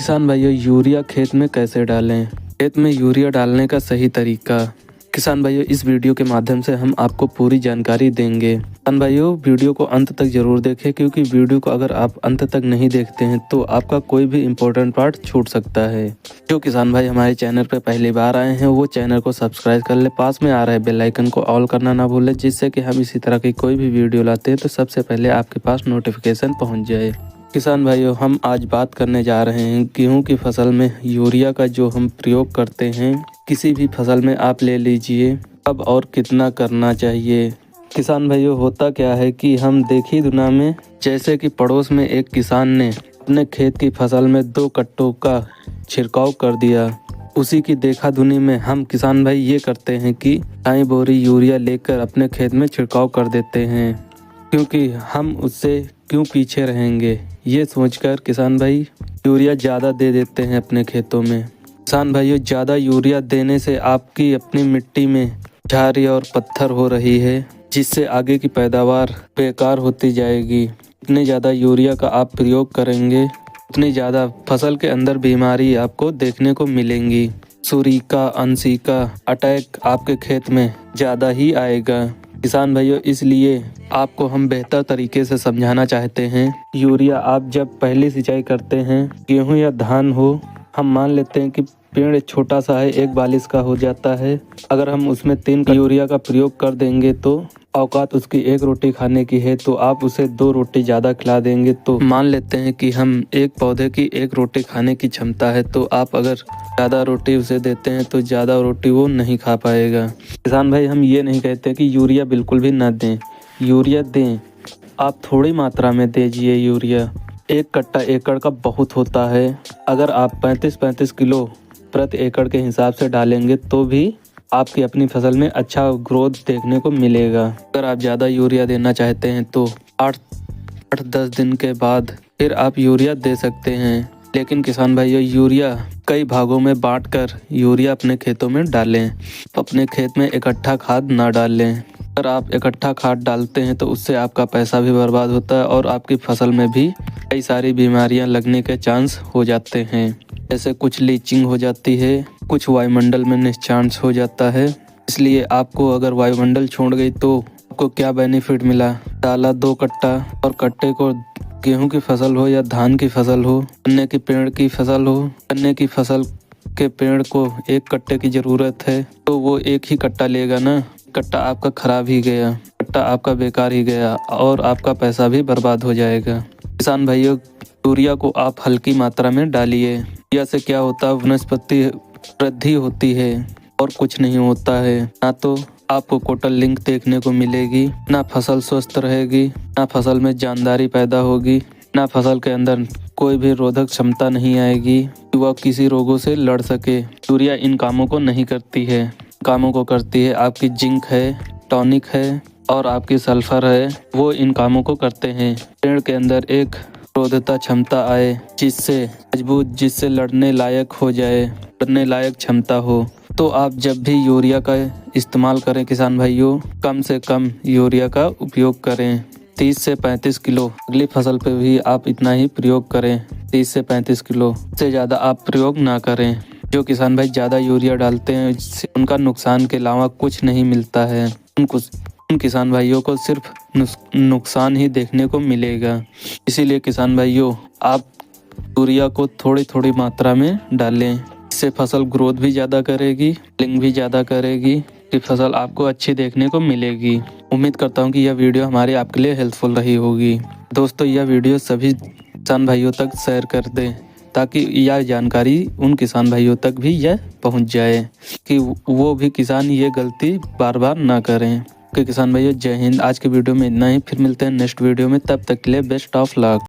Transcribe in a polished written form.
किसान भाइयों, यूरिया खेत में कैसे डालें? खेत में यूरिया डालने का सही तरीका। किसान भाइयों, इस वीडियो के माध्यम से हम आपको पूरी जानकारी देंगे। किसान भाइयों, वीडियो को अंत तक जरूर देखें, क्योंकि वीडियो को अगर आप अंत तक नहीं देखते हैं तो आपका कोई भी इम्पोर्टेंट पार्ट छूट सकता है। जो किसान भाई हमारे चैनल पर पहली बार आए हैं वो चैनल को सब्सक्राइब कर ले, पास में आ रहे बेल आइकन को ऑल करना ना भूलें, जिससे कि हम इसी तरह की कोई भी वीडियो लाते हैं तो सबसे पहले आपके पास नोटिफिकेशन पहुँच जाए। किसान भाइयों, हम आज बात करने जा रहे हैं गेहूं की फसल में यूरिया का जो हम प्रयोग करते हैं। किसी भी फसल में आप ले लीजिए, कब और कितना करना चाहिए। किसान भाइयों, होता क्या है कि हम देखी दुनिया में, जैसे कि पड़ोस में एक किसान ने अपने खेत की फसल में 2 कट्टों का छिड़काव कर दिया। उसी की देखा दुनी में हम किसान भाई ये करते हैं कि 2 बोरी यूरिया लेकर अपने खेत में छिड़काव कर देते हैं, क्योंकि हम उससे क्यों पीछे रहेंगे, ये सोचकर किसान भाई यूरिया ज़्यादा दे देते हैं अपने खेतों में। किसान भाइयों, ज़्यादा यूरिया देने से आपकी अपनी मिट्टी में झाड़ी और पत्थर हो रही है, जिससे आगे की पैदावार बेकार होती जाएगी। इतने ज़्यादा यूरिया का आप प्रयोग करेंगे उतनी ज़्यादा फसल के अंदर बीमारी आपको देखने को मिलेंगी। सुरीका, अनसीका अटैक आपके खेत में ज़्यादा ही आएगा। किसान भाइयों, इसलिए आपको हम बेहतर तरीके से समझाना चाहते हैं। यूरिया आप जब पहली सिंचाई करते हैं, गेहूं या धान हो, हम मान लेते हैं कि पेड़ छोटा सा है, 1 बालिश का हो जाता है। अगर हम उसमें 3 यूरिया का प्रयोग कर देंगे तो औकात उसकी 1 रोटी खाने की है, तो आप उसे 2 रोटी ज़्यादा खिला देंगे तो मान लेते हैं कि हम एक पौधे की 1 रोटी खाने की क्षमता है, तो आप अगर ज़्यादा रोटी उसे देते हैं तो ज़्यादा रोटी वो नहीं खा पाएगा। किसान भाई, हम ये नहीं कहते कि यूरिया बिल्कुल भी ना दें, यूरिया दें, आप थोड़ी मात्रा में दीजिए यूरिया। 1 कट्टा एकड़ का बहुत होता है। अगर आप 35-35 किलो प्रति एकड़ के हिसाब से डालेंगे तो भी आपकी अपनी फसल में अच्छा ग्रोथ देखने को मिलेगा। अगर आप ज़्यादा यूरिया देना चाहते हैं तो 8-10 दिन के बाद फिर आप यूरिया दे सकते हैं। लेकिन किसान भाइयों, यूरिया कई भागों में बांटकर यूरिया अपने खेतों में डालें। अपने खेत में इकट्ठा खाद ना डालें। अगर आप इकट्ठा खाद डालते हैं तो उससे आपका पैसा भी बर्बाद होता है और आपकी फसल में भी कई सारी बीमारियां लगने के चांस हो जाते हैं। जैसे कुछ लीचिंग हो जाती है, कुछ वायुमंडल में निश्चांस हो जाता है। इसलिए आपको अगर वायुमंडल छोड़ गई तो आपको क्या बेनिफिट मिला? डाला 2 कट्टा, और कट्टे को गेहूं की फसल हो या धान की फसल हो, गन्ने की पेड़ की फसल हो, गन्ने की फसल के पेड़ को 1 कट्टे की ज़रूरत है तो वो 1 ही कट्टा लेगा ना। कट्टा आपका खराब ही गया, कट्टा आपका बेकार ही गया और आपका पैसा भी बर्बाद हो जाएगा। किसान भाइयों, यूरिया को आप हल्की मात्रा में डालिए। यूरिया से क्या होता है, वनस्पति वृद्धि होती है और कुछ नहीं होता है। ना तो आपको कोटल लिंक देखने को मिलेगी, ना फसल स्वस्थ रहेगी, ना फसल में जानदारी पैदा होगी, ना फसल के अंदर कोई भी रोधक क्षमता नहीं आएगी कि वह किसी रोगों से लड़ सके। यूरिया इन कामों को नहीं करती है। कामों को करती है आपकी जिंक है, टॉनिक है और आपकी सल्फर है, वो इन कामों को करते हैं। पेड़ के अंदर एक रोधता क्षमता आए, जिससे मजबूत, जिससे लड़ने लायक हो जाए, लड़ने लायक क्षमता हो। तो आप जब भी यूरिया का इस्तेमाल करें किसान भाइयों, कम से कम यूरिया का उपयोग करें। 30 से 35 किलो, अगली फसल पे भी आप इतना ही प्रयोग करें। 30 से 35 किलो से ज़्यादा आप प्रयोग ना करें। जो किसान भाई ज़्यादा यूरिया डालते हैं इससे उनका नुकसान के अलावा कुछ नहीं मिलता है। उन किसान भाइयों को सिर्फ नुकसान ही देखने को मिलेगा। इसीलिए किसान भाइयों, आप यूरिया को थोड़ी थोड़ी मात्रा में डालें। इससे फसल ग्रोथ भी ज़्यादा करेगी, लिंग भी ज़्यादा करेगी, कि फसल आपको अच्छी देखने को मिलेगी। उम्मीद करता हूँ कि यह वीडियो हमारे आपके लिए हेल्पफुल रही होगी। दोस्तों, यह वीडियो सभी किसान भाइयों तक शेयर कर दें, ताकि यह जानकारी उन किसान भाइयों तक भी यह पहुंच जाए कि वो भी किसान ये गलती बार बार ना करें। कि किसान भाइयों, जय हिंद। आज के वीडियो में इतना ही, फिर मिलते हैं नेक्स्ट वीडियो में। तब तक के लिए बेस्ट ऑफ लक।